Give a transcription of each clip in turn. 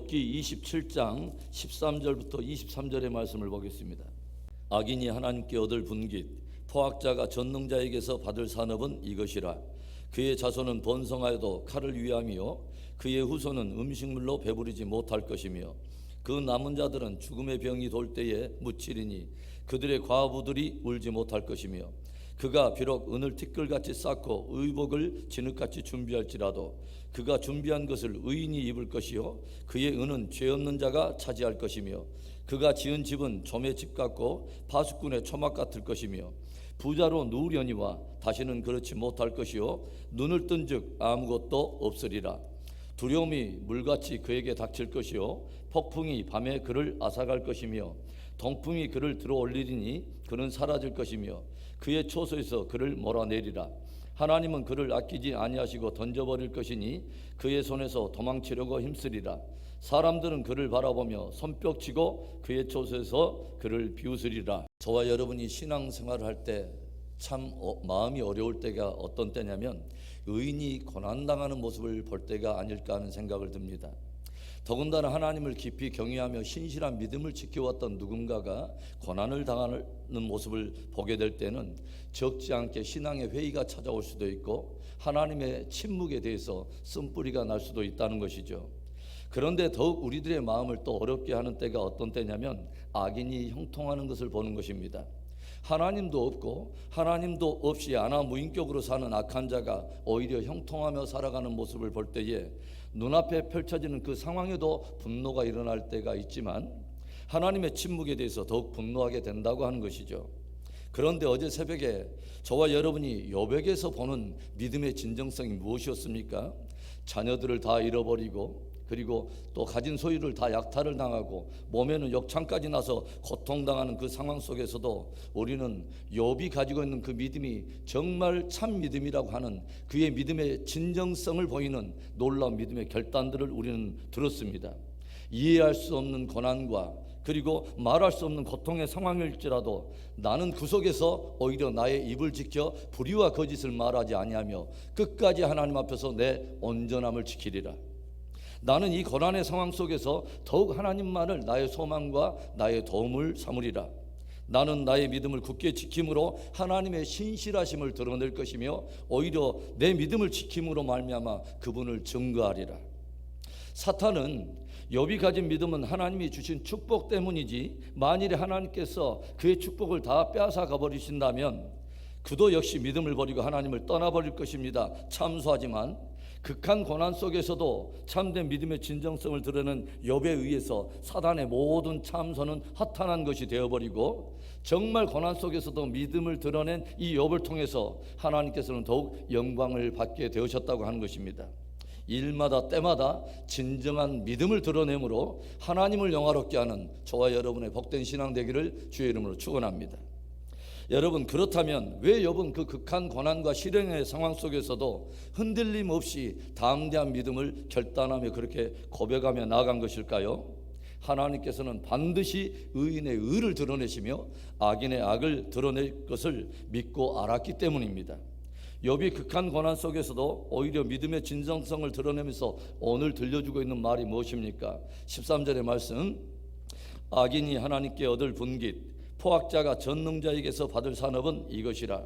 욥기 27장 13절부터 23절의 말씀을 보겠습니다. 악인이 하나님께 얻을 분깃, 포악자가 전능자에게서 받을 산업은 이것이라. 그의 자손은 번성하여도 칼을 위함이요 그의 후손은 음식물로 배부르지 못할 것이며 그 남은 자들은 죽음의 병이 돌 때에 묻히리니 그들의 과부들이 울지 못할 것이며 그가 비록 은을 티끌같이 쌓고 의복을 진흙같이 준비할지라도 그가 준비한 것을 의인이 입을 것이요 그의 은은 죄 없는 자가 차지할 것이며 그가 지은 집은 좀의 집 같고 파수꾼의 초막 같을 것이며 부자로 누우려니와 다시는 그렇지 못할 것이요 눈을 뜬즉 아무것도 없으리라. 두려움이 물같이 그에게 닥칠 것이요 폭풍이 밤에 그를 앗아갈 것이며 동풍이 그를 들어올리리니 그는 사라질 것이며 그의 초소에서 그를 몰아내리라. 하나님은 그를 아끼지 아니하시고 던져버릴 것이니 그의 손에서 도망치려고 힘쓰리라. 사람들은 그를 바라보며 손뼉치고 그의 초소에서 그를 비웃으리라. 저와 여러분이 신앙생활을 할 때 참 마음이 어려울 때가 어떤 때냐면 의인이 고난당하는 모습을 볼 때가 아닐까 하는 생각을 듭니다. 더군다나 하나님을 깊이 경외하며 신실한 믿음을 지켜왔던 누군가가 고난을 당하는 모습을 보게 될 때는 적지 않게 신앙의 회의가 찾아올 수도 있고 하나님의 침묵에 대해서 쓴뿌리가 날 수도 있다는 것이죠. 그런데 더욱 우리들의 마음을 또 어렵게 하는 때가 어떤 때냐면 악인이 형통하는 것을 보는 것입니다. 하나님도 없고 하나님도 없이 아나무인격으로 사는 악한 자가 오히려 형통하며 살아가는 모습을 볼 때에 눈앞에 펼쳐지는 그 상황에도 분노가 일어날 때가 있지만 하나님의 침묵에 대해서 더욱 분노하게 된다고 하는 것이죠. 그런데 어제 새벽에 저와 여러분이 욥에게서 보는 믿음의 진정성이 무엇이었습니까? 자녀들을 다 잃어버리고 그리고 또 가진 소유를 다 약탈을 당하고 몸에는 역창까지 나서 고통당하는 그 상황 속에서도 우리는 욥이 가지고 있는 그 믿음이 정말 참 믿음이라고 하는 그의 믿음의 진정성을 보이는 놀라운 믿음의 결단들을 우리는 들었습니다. 이해할 수 없는 고난과 그리고 말할 수 없는 고통의 상황일지라도 나는 그 속에서 오히려 나의 입을 지켜 불의와 거짓을 말하지 아니하며 끝까지 하나님 앞에서 내 온전함을 지키리라. 나는 이 고난의 상황 속에서 더욱 하나님만을 나의 소망과 나의 도움을 삼으리라. 나는 나의 믿음을 굳게 지킴으로 하나님의 신실하심을 드러낼 것이며 오히려 내 믿음을 지킴으로 말미암아 그분을 증거하리라. 사탄은 욥이 가진 믿음은 하나님이 주신 축복 때문이지 만일에 하나님께서 그의 축복을 다 빼앗아가 버리신다면 그도 역시 믿음을 버리고 하나님을 떠나버릴 것입니다. 참소하지만 극한 고난 속에서도 참된 믿음의 진정성을 드러낸 욥에 의해서 사단의 모든 참소는 허탄한 것이 되어버리고 정말 고난 속에서도 믿음을 드러낸 이 욥을 통해서 하나님께서는 더욱 영광을 받게 되셨다고 하는 것입니다. 일마다 때마다 진정한 믿음을 드러내므로 하나님을 영화롭게 하는 저와 여러분의 복된 신앙 되기를 주의 이름으로 축원합니다. 여러분, 그렇다면 왜 욥은 그 극한 고난과 실행의 상황 속에서도 흔들림 없이 담대한 믿음을 결단하며 그렇게 고백하며 나아간 것일까요? 하나님께서는 반드시 의인의 의를 드러내시며 악인의 악을 드러낼 것을 믿고 알았기 때문입니다. 욥이 극한 고난 속에서도 오히려 믿음의 진정성을 드러내면서 오늘 들려주고 있는 말이 무엇입니까? 13절의 말씀, 악인이 하나님께 얻을 분깃, 포악자가 전능자에게서 받을 산업은 이것이라.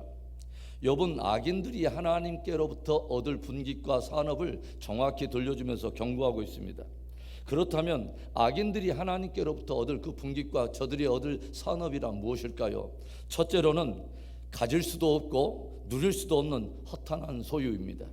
욥은 악인들이 하나님께로부터 얻을 분깃과 산업을 정확히 들려주면서 경고하고 있습니다. 그렇다면 악인들이 하나님께로부터 얻을 그 분깃과 저들이 얻을 산업이란 무엇일까요? 첫째로는 가질 수도 없고 누릴 수도 없는 허탄한 소유입니다.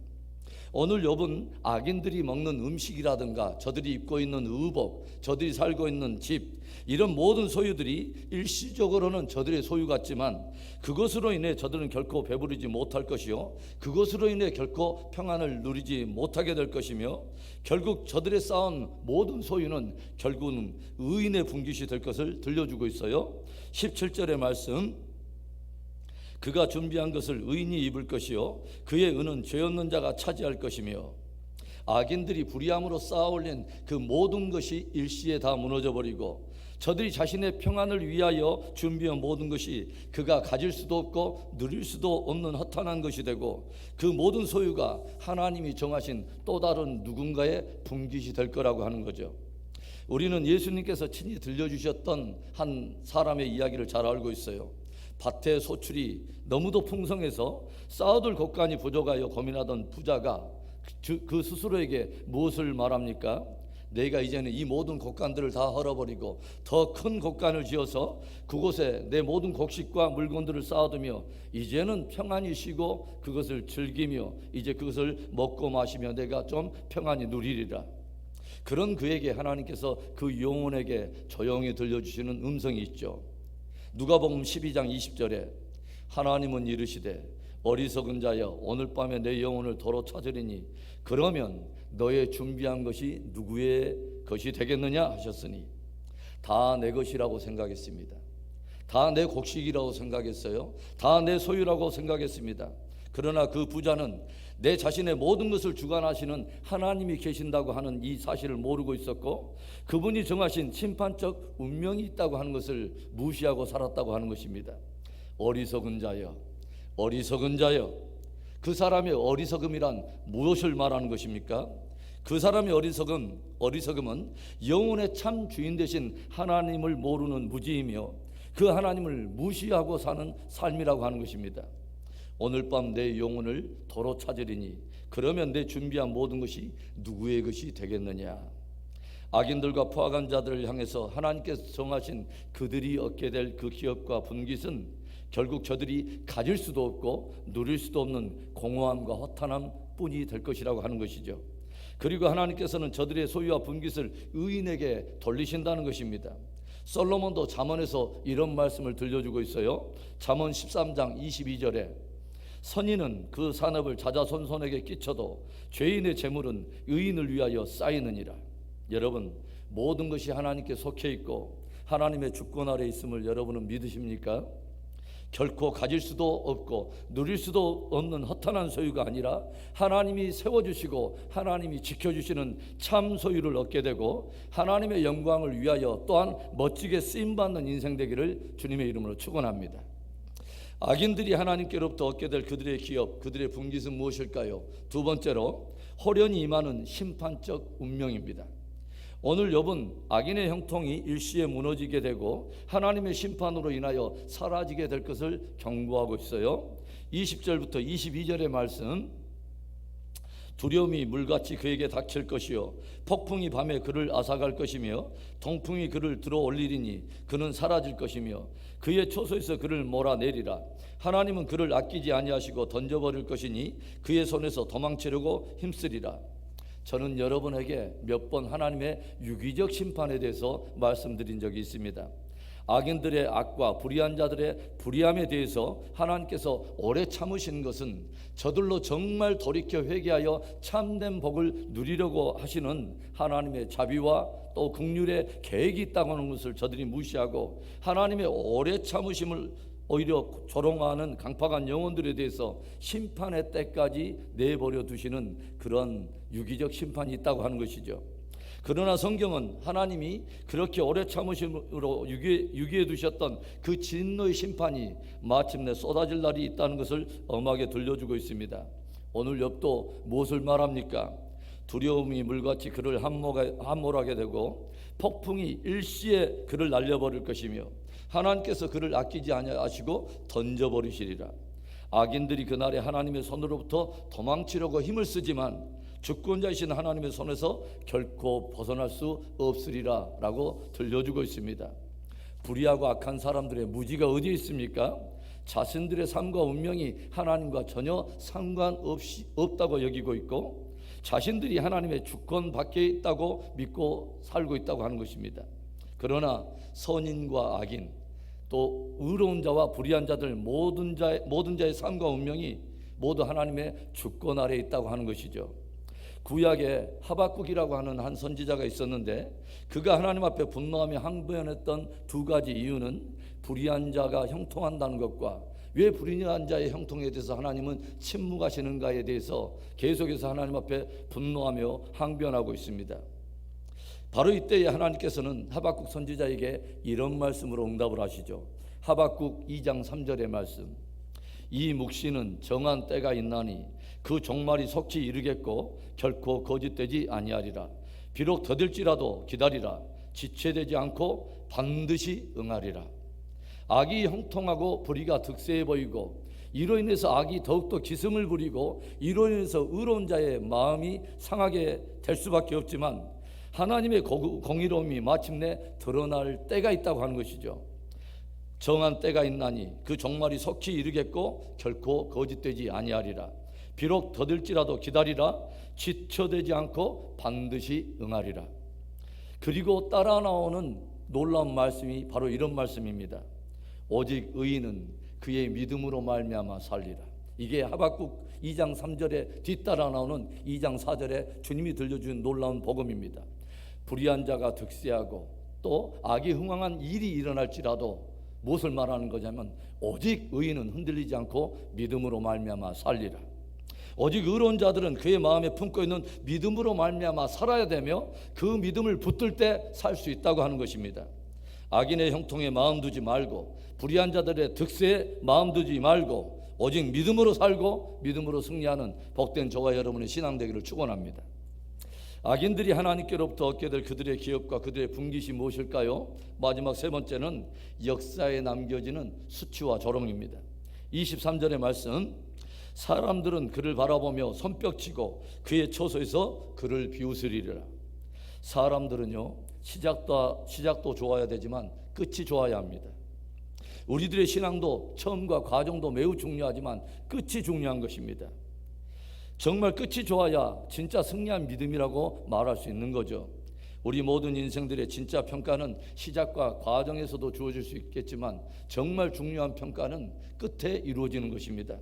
오늘 욥은 악인들이 먹는 음식이라든가 저들이 입고 있는 의복, 저들이 살고 있는 집, 이런 모든 소유들이 일시적으로는 저들의 소유 같지만 그것으로 인해 저들은 결코 배부르지 못할 것이요 그것으로 인해 결코 평안을 누리지 못하게 될 것이며 결국 저들의 쌓은 모든 소유는 결국은 의인의 분깃이 될 것을 들려주고 있어요. 17절의 말씀, 그가 준비한 것을 의인이 입을 것이요 그의 은은 죄 없는 자가 차지할 것이며 악인들이 불의함으로 쌓아올린 그 모든 것이 일시에 다 무너져버리고 저들이 자신의 평안을 위하여 준비한 모든 것이 그가 가질 수도 없고 누릴 수도 없는 허탄한 것이 되고 그 모든 소유가 하나님이 정하신 또 다른 누군가의 분깃이 될 거라고 하는 거죠. 우리는 예수님께서 친히 들려주셨던 한 사람의 이야기를 잘 알고 있어요. 밭의 소출이 너무도 풍성해서 쌓아둘 곡간이 부족하여 고민하던 부자가 그 스스로에게 무엇을 말합니까? 내가 이제는 이 모든 곡간들을 다 헐어버리고 더 큰 곡간을 지어서 그곳에 내 모든 곡식과 물건들을 쌓아두며 이제는 평안히 쉬고 그것을 즐기며 이제 그것을 먹고 마시며 내가 좀 평안히 누리리라. 그런 그에게 하나님께서 그 영혼에게 조용히 들려주시는 음성이 있죠. 누가복음 12장 20절에 하나님은 이르시되 어리석은 자여 오늘 밤에 내 영혼을 도로 찾으리니 그러면 너의 준비한 것이 누구의 것이 되겠느냐 하셨으니 다 내 것이라고 생각했습니다. 다 내 곡식이라고 생각했어요. 다 내 소유라고 생각했습니다. 그러나 그 부자는 내 자신의 모든 것을 주관하시는 하나님이 계신다고 하는 이 사실을 모르고 있었고 그분이 정하신 심판적 운명이 있다고 하는 것을 무시하고 살았다고 하는 것입니다. 어리석은 자여, 어리석은 자여. 그 사람의 어리석음이란 무엇을 말하는 것입니까? 그 사람의 어리석음은 영혼의 참 주인 되신 하나님을 모르는 무지이며 그 하나님을 무시하고 사는 삶이라고 하는 것입니다. 오늘 밤 내 영혼을 도로 찾으리니 그러면 내 준비한 모든 것이 누구의 것이 되겠느냐. 악인들과 포악한 자들을 향해서 하나님께서 정하신 그들이 얻게 될 그 기업과 분깃은 결국 저들이 가질 수도 없고 누릴 수도 없는 공허함과 허탄함 뿐이 될 것이라고 하는 것이죠. 그리고 하나님께서는 저들의 소유와 분깃을 의인에게 돌리신다는 것입니다. 솔로몬도 잠언에서 이런 말씀을 들려주고 있어요. 잠언 13장 22절에 선인은 그 산업을 자자손손에게 끼쳐도 죄인의 재물은 의인을 위하여 쌓이느니라. 여러분, 모든 것이 하나님께 속해 있고 하나님의 주권 아래 있음을 여러분은 믿으십니까? 결코 가질 수도 없고 누릴 수도 없는 허탄한 소유가 아니라 하나님이 세워주시고 하나님이 지켜주시는 참 소유를 얻게 되고 하나님의 영광을 위하여 또한 멋지게 쓰임받는 인생 되기를 주님의 이름으로 축원합니다. 악인들이 하나님께로부터 얻게 될 그들의 기업, 그들의 분깃은 무엇일까요? 두 번째로 호련히 임하는 심판적 운명입니다. 오늘 욥은 악인의 형통이 일시에 무너지게 되고 하나님의 심판으로 인하여 사라지게 될 것을 경고하고 있어요. 20절부터 22절의 말씀, 두려움이 물같이 그에게 닥칠 것이요 폭풍이 밤에 그를 앗아갈 것이며 동풍이 그를 들어올리리니 그는 사라질 것이며 그의 초소에서 그를 몰아내리라. 하나님은 그를 아끼지 아니하시고 던져버릴 것이니 그의 손에서 도망치려고 힘쓰리라. 저는 여러분에게 몇 번 하나님의 유기적 심판에 대해서 말씀드린 적이 있습니다. 악인들의 악과 불의한 자들의 불의함에 대해서 하나님께서 오래 참으신 것은 저들로 정말 돌이켜 회개하여 참된 복을 누리려고 하시는 하나님의 자비와 또 긍휼의 계획이 있다고 하는 것을 저들이 무시하고 하나님의 오래 참으심을 오히려 조롱하는 강팍한 영혼들에 대해서 심판의 때까지 내버려 두시는 그런 유기적 심판이 있다고 하는 것이죠. 그러나 성경은 하나님이 그렇게 오래 참으심으로 유기해 두셨던 그 진노의 심판이 마침내 쏟아질 날이 있다는 것을 엄하게 들려주고 있습니다. 오늘 욥도 무엇을 말합니까? 두려움이 물같이 그를 함몰하게 되고 폭풍이 일시에 그를 날려버릴 것이며 하나님께서 그를 아끼지 아니하시고 던져버리시리라. 악인들이 그날에 하나님의 손으로부터 도망치려고 힘을 쓰지만 주권자이신 하나님의 손에서 결코 벗어날 수 없으리라 라고 들려주고 있습니다. 불의하고 악한 사람들의 무지가 어디에 있습니까? 자신들의 삶과 운명이 하나님과 전혀 상관없다고 여기고 있고 자신들이 하나님의 주권 밖에 있다고 믿고 살고 있다고 하는 것입니다. 그러나 선인과 악인 또 의로운 자와 불의한 자들 모든 자의 삶과 운명이 모두 하나님의 주권 아래에 있다고 하는 것이죠. 구약에 하박국이라고 하는 한 선지자가 있었는데 그가 하나님 앞에 분노하며 항변했던 두 가지 이유는 불의한 자가 형통한다는 것과 왜 불의한 자의 형통에 대해서 하나님은 침묵하시는가에 대해서 계속해서 하나님 앞에 분노하며 항변하고 있습니다. 바로 이때에 하나님께서는 하박국 선지자에게 이런 말씀으로 응답을 하시죠. 하박국 2장 3절의 말씀, 이 묵시는 정한 때가 있나니 그 종말이 속히 이르겠고 결코 거짓되지 아니하리라. 비록 더딜지라도 기다리라. 지체되지 않고 반드시 응하리라. 악이 형통하고 불의가 득세해 보이고 이로 인해서 악이 더욱더 기승을 부리고 이로 인해서 의로운 자의 마음이 상하게 될 수밖에 없지만 하나님의 공의로움이 마침내 드러날 때가 있다고 하는 것이죠. 정한 때가 있나니 그 종말이 속히 이르겠고 결코 거짓되지 아니하리라. 비록 더딜지라도 기다리라. 지체되지 않고 반드시 응하리라. 그리고 따라 나오는 놀라운 말씀이 바로 이런 말씀입니다. 오직 의인은 그의 믿음으로 말미암아 살리라. 이게 하박국 2장 3절에 뒤따라 나오는 2장 4절에 주님이 들려준 놀라운 복음입니다. 불의한 자가 득세하고 또 악이 흥황한 일이 일어날지라도 무엇을 말하는 거냐면 오직 의인은 흔들리지 않고 믿음으로 말미암아 살리라. 오직 의로운 자들은 그의 마음에 품고 있는 믿음으로 말미암아 살아야 되며 그 믿음을 붙들 때 살 수 있다고 하는 것입니다. 악인의 형통에 마음 두지 말고 불의한 자들의 득세에 마음 두지 말고 오직 믿음으로 살고 믿음으로 승리하는 복된 저와 여러분의 신앙 되기를 축원합니다. 악인들이 하나님께로부터 얻게 될 그들의 기업과 그들의 분깃이 무엇일까요? 마지막 세 번째는 역사에 남겨지는 수치와 조롱입니다. 23절의 말씀, 사람들은 그를 바라보며 손뼉치고 그의 처소에서 그를 비웃으리라. 사람들은요, 시작도 좋아야 되지만 끝이 좋아야 합니다. 우리들의 신앙도 처음과 과정도 매우 중요하지만 끝이 중요한 것입니다. 정말 끝이 좋아야 진짜 승리한 믿음이라고 말할 수 있는 거죠. 우리 모든 인생들의 진짜 평가는 시작과 과정에서도 주어질 수 있겠지만 정말 중요한 평가는 끝에 이루어지는 것입니다.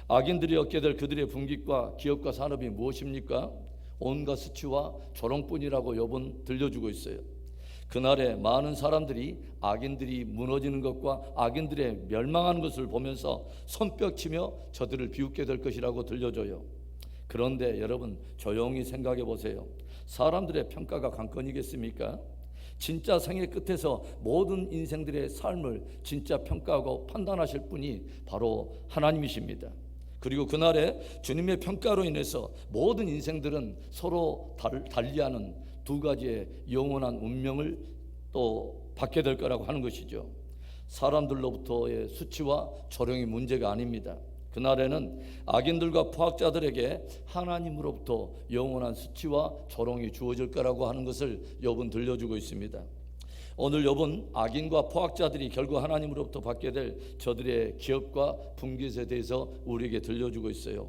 악인들이 얻게 될 그들의 분깃과 기업과 산업이 무엇입니까? 온갖 수치와 조롱뿐이라고 욥은 들려주고 있어요. 그날에 많은 사람들이 악인들이 무너지는 것과 악인들의 멸망하는 것을 보면서 손뼉치며 저들을 비웃게 될 것이라고 들려줘요. 그런데 여러분 조용히 생각해 보세요. 사람들의 평가가 관건이겠습니까? 진짜 생애 끝에서 모든 인생들의 삶을 진짜 평가하고 판단하실 분이 바로 하나님이십니다. 그리고 그날에 주님의 평가로 인해서 모든 인생들은 서로 달리하는 두 가지의 영원한 운명을 또 받게 될 거라고 하는 것이죠. 사람들로부터의 수치와 조롱이 문제가 아닙니다. 그날에는 악인들과 포악자들에게 하나님으로부터 영원한 수치와 조롱이 주어질 거라고 하는 것을 욥은 들려주고 있습니다. 오늘 욥은 악인과 포악자들이 결국 하나님으로부터 받게 될 저들의 기업과 분깃에 대해서 우리에게 들려주고 있어요.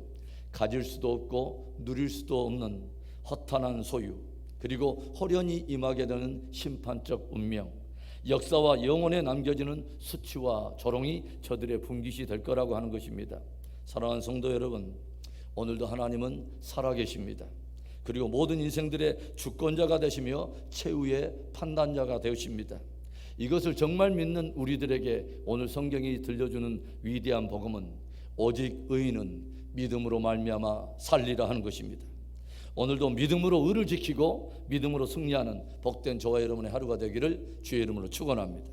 가질 수도 없고 누릴 수도 없는 허탄한 소유, 그리고 호련히 임하게 되는 심판적 운명, 역사와 영혼에 남겨지는 수치와 조롱이 저들의 분깃이 될 거라고 하는 것입니다. 사랑하는 성도 여러분, 오늘도 하나님은 살아계십니다. 그리고 모든 인생들의 주권자가 되시며 최후의 판단자가 되십니다. 이것을 정말 믿는 우리들에게 오늘 성경이 들려주는 위대한 복음은 오직 의인은 믿음으로 말미암아 살리라 하는 것입니다. 오늘도 믿음으로 의를 지키고 믿음으로 승리하는 복된 저와 여러분의 하루가 되기를 주의 이름으로 축원합니다.